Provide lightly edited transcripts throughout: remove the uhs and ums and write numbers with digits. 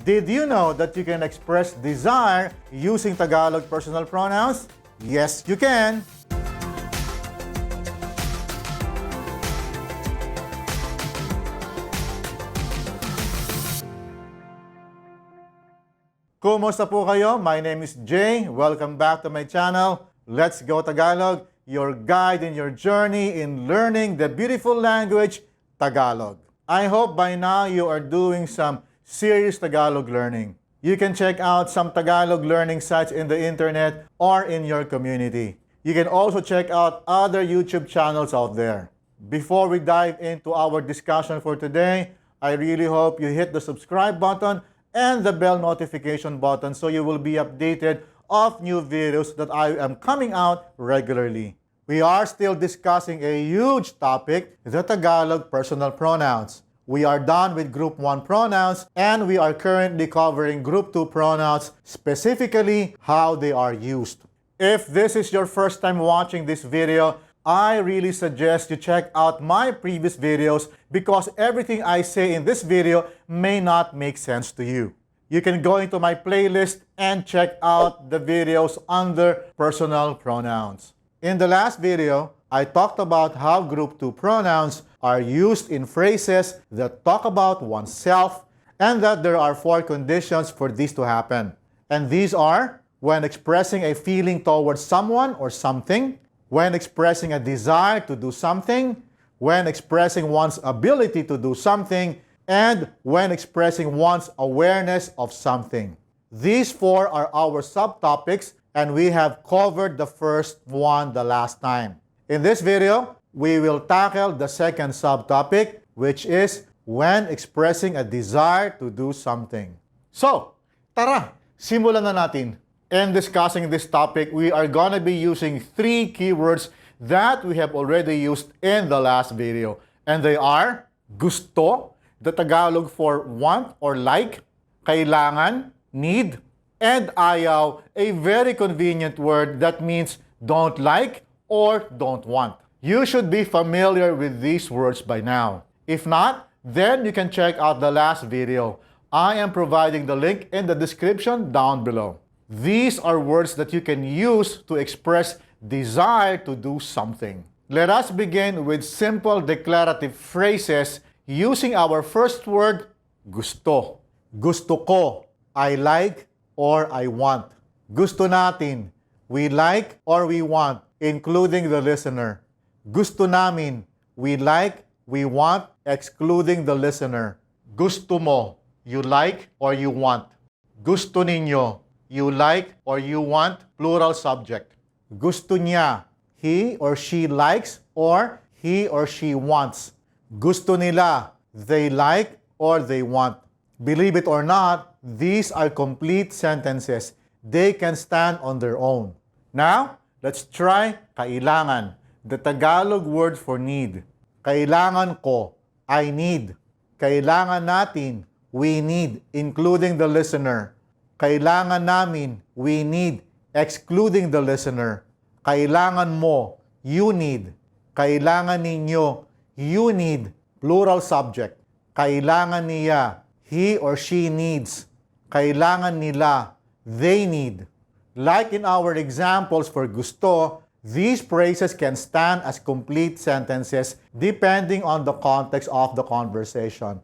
Did you know that you can express desire using Tagalog personal pronouns? Yes, you can! Kumusta po kayo? My name is Jay. Welcome back to my channel. Let's Go Tagalog, your guide in your journey in learning the beautiful language, Tagalog. I hope by now you are doing some serious Tagalog learning. You can check out some Tagalog learning sites in the internet or in your community. You can also check out other YouTube channels out there. Before we dive into our discussion for today, I really hope you hit the subscribe button and the bell notification button so you will be updated of new videos that I am coming out regularly. We are still discussing a huge topic, the Tagalog personal pronouns. We are done with Group 1 pronouns and we are currently covering Group 2 pronouns, specifically how they are used. If this is your first time watching this video, I really suggest you check out my previous videos because everything I say in this video may not make sense to you. You can go into my playlist and check out the videos under personal pronouns. In the last video, I talked about how Group 2 pronouns are used in phrases that talk about oneself and that there are 4 conditions for this to happen. And these are when expressing a feeling towards someone or something, when expressing a desire to do something, when expressing one's ability to do something, and when expressing one's awareness of something. These 4 are our subtopics, and we have covered the first one the last time. In this video, we will tackle the second subtopic, which is when expressing a desire to do something. So, tara, simulan na natin. In discussing this topic, we are going to be using 3 keywords that we have already used in the last video. And they are gusto, the Tagalog for want or like, kailangan, need, and ayaw, a very convenient word that means don't like or don't want. You should be familiar with these words by now. If not, then you can check out the last video. I am providing the link in the description down below. These are words that you can use to express desire to do something. Let us begin with simple declarative phrases using our first word, gusto. Gusto ko, I like or I want. Gusto natin, we like or we want, including the listener. Gusto namin, we like, we want, excluding the listener. Gusto mo, you like or you want. Gusto ninyo, you like or you want, plural subject. Gusto niya, he or she likes or he or she wants. Gusto nila, they like or they want. Believe it or not, these are complete sentences. They can stand on their own. Now, let's try kailangan, the Tagalog word for need. Kailangan ko, I need. Kailangan natin, we need, including the listener. Kailangan namin, we need, excluding the listener. Kailangan mo, you need. Kailangan ninyo, you need, plural subject. Kailangan niya, he or she needs. Kailangan nila, they need. Like in our examples for gusto, these phrases can stand as complete sentences depending on the context of the conversation.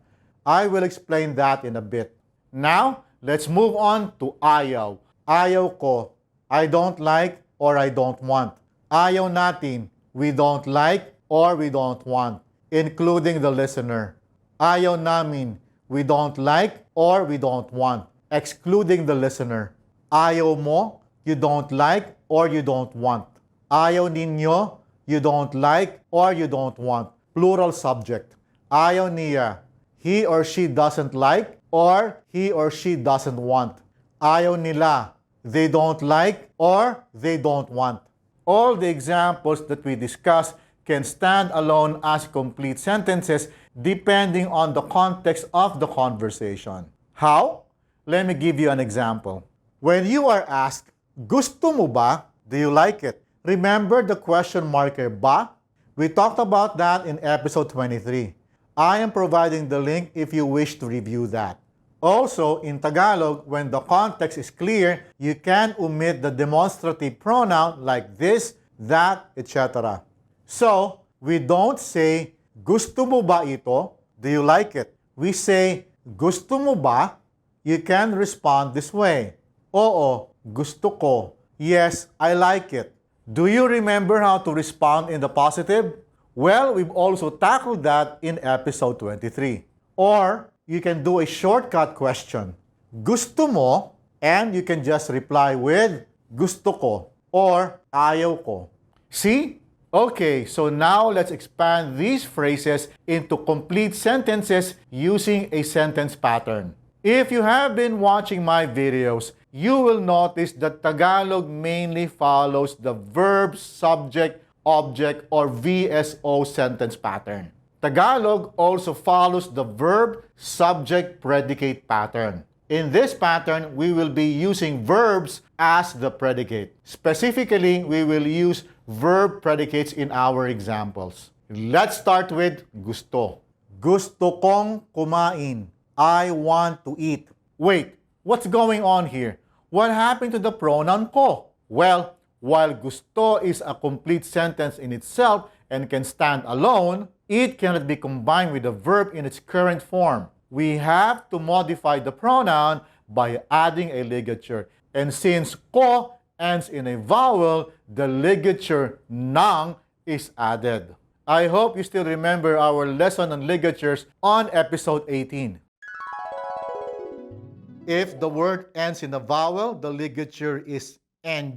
I will explain that in a bit. Now, let's move on to ayaw. Ayaw ko, I don't like or I don't want. Ayaw natin, we don't like or we don't want, including the listener. Ayaw namin, we don't like or we don't want, excluding the listener. Ayaw mo, you don't like or you don't want. Ayaw ninyo, you don't like or you don't want, plural subject. Ayaw niya, he or she doesn't like or he or she doesn't want. Ayaw nila, they don't like or they don't want. All the examples that we discussed can stand alone as complete sentences depending on the context of the conversation. How? Let me give you an example. When you are asked, gusto mo ba? Do you like it? Remember the question marker ba? We talked about that in episode 23. I am providing the link if you wish to review that. Also, in Tagalog, when the context is clear, you can omit the demonstrative pronoun like this, that, etc. So, we don't say, gusto mo ba ito? Do you like it? We say, gusto mo ba? You can respond this way. Oo, gusto ko. Yes, I like it. Do you remember how to respond in the positive? Well, we've also tackled that in episode 23. Or, you can do a shortcut question. Gusto mo? And you can just reply with, gusto ko or ayaw ko. See? Okay, so now let's expand these phrases into complete sentences using a sentence pattern. If you have been watching my videos, you will notice that Tagalog mainly follows the verb, subject, object, or VSO sentence pattern. Tagalog also follows the verb, subject, predicate pattern. In this pattern, we will be using verbs as the predicate. Specifically, we will use verb predicates in our examples. Let's start with gusto. Gusto kong kumain. I want to eat. Wait, what's going on here? What happened to the pronoun ko? Well, while gusto is a complete sentence in itself and can stand alone, it cannot be combined with the verb in its current form. We have to modify the pronoun by adding a ligature. And since ko ends in a vowel, the ligature nang is added. I hope you still remember our lesson on ligatures on episode 18. If the word ends in a vowel, the ligature is ng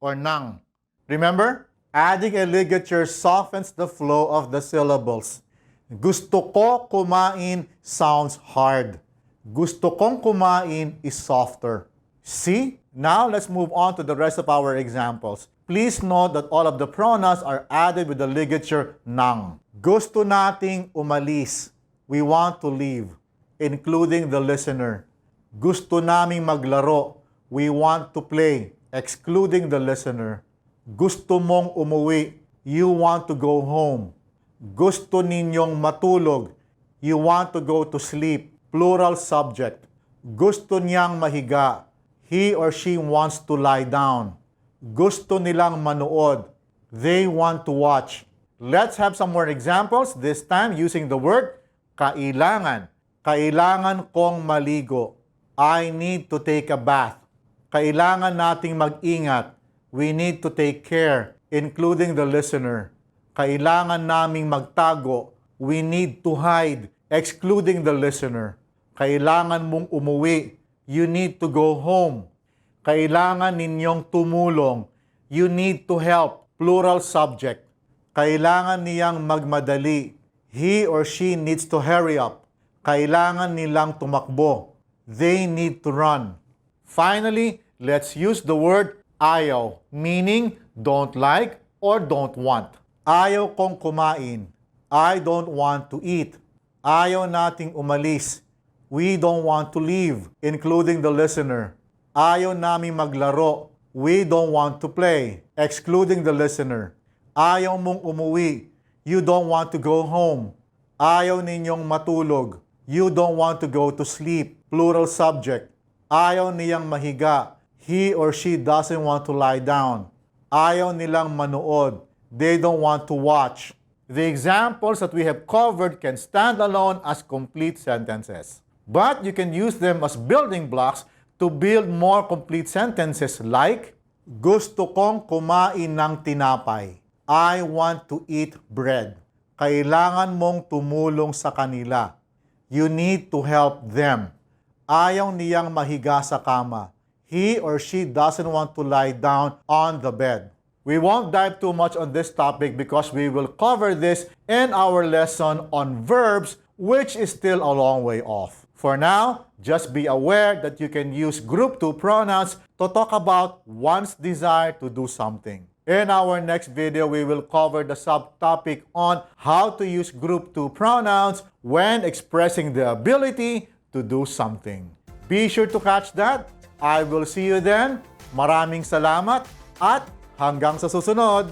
or nang. Remember? Adding a ligature softens the flow of the syllables. Gusto ko kumain sounds hard. Gusto kong kumain is softer. See? Now let's move on to the rest of our examples. Please note that all of the pronouns are added with the ligature nang. Gusto nating umalis. We want to leave, including the listener. Gusto naming maglaro. We want to play, excluding the listener. Gusto mong umuwi. You want to go home. Gusto ninyong matulog. You want to go to sleep. Plural subject. Gusto niyang mahiga. He or she wants to lie down. Gusto nilang manood. They want to watch. Let's have some more examples, this time using the word kailangan. Kailangan kong maligo. I need to take a bath. Kailangan nating mag-ingat. We need to take care, including the listener. Kailangan naming magtago. We need to hide, excluding the listener. Kailangan mong umuwi. You need to go home. Kailangan ninyong tumulong. You need to help, plural subject. Kailangan niyang magmadali. He or she needs to hurry up. Kailangan nilang tumakbo. They need to run. Finally, let's use the word ayaw, meaning don't like or don't want. Ayaw kong kumain. I don't want to eat. Ayaw nating umalis. We don't want to leave, including the listener. Ayaw naming maglaro. We don't want to play, excluding the listener. Ayaw mong umuwi. You don't want to go home. Ayaw ninyong matulog. You don't want to go to sleep, plural subject. Ayaw niyang mahiga. He or she doesn't want to lie down. Ayaw nilang manood. They don't want to watch. The examples that we have covered can stand alone as complete sentences. But you can use them as building blocks to build more complete sentences like, gusto kong kumain ng tinapay. I want to eat bread. Kailangan mong tumulong sa kanila. You need to help them. Ayaw niyang mahiga sa kama. He or she doesn't want to lie down on the bed. We won't dive too much on this topic because we will cover this in our lesson on verbs, which is still a long way off. For now, just be aware that you can use group 2 pronouns to talk about one's desire to do something. In our next video, we will cover the subtopic on how to use group 2 pronouns when expressing the ability to do something. Be sure to catch that. I will see you then. Maraming salamat at hanggang sa susunod.